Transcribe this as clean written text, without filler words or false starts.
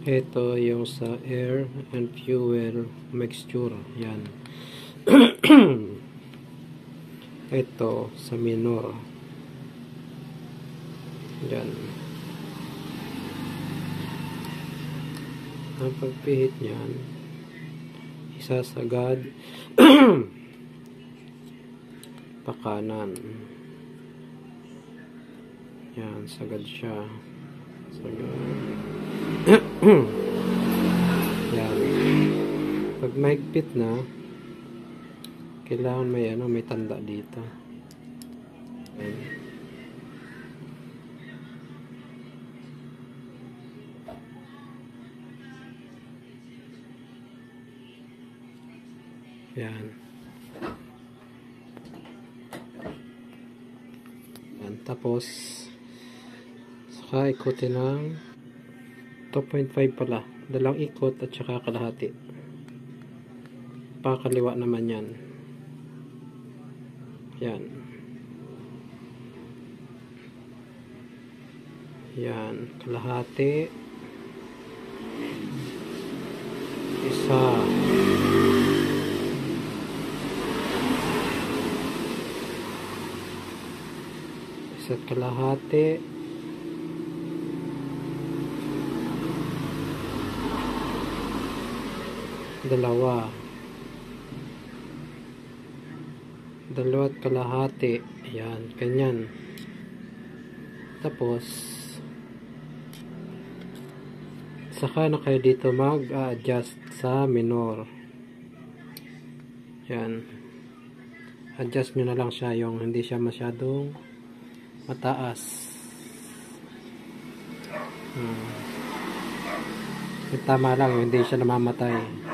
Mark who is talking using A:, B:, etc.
A: Ito yung sa air and fuel mixture. Yan. Ito sa minor. Yan. Ang pagpihit niyan, isasagad pakanan. Yan, sagad siya. Sagad. Yan. Pag mahigpit na, kailangan may tanda dito. Yan. Yan. Yan. Tapos, saka ikutin ng 2.5 pala. Dalawang ikot at saka kalahati. Pakaliwa naman yan. Yan. Yan. Kalahati. Isa. Isa't kalahati. Dalawa. Dalawa't kalahati. Ayan, ganyan. Tapos, saka na kayo dito mag-adjust sa minor. Ayan. Adjust nyo na lang siya yung hindi siya masyadong mataas. Tama lang, hindi siya namamatay.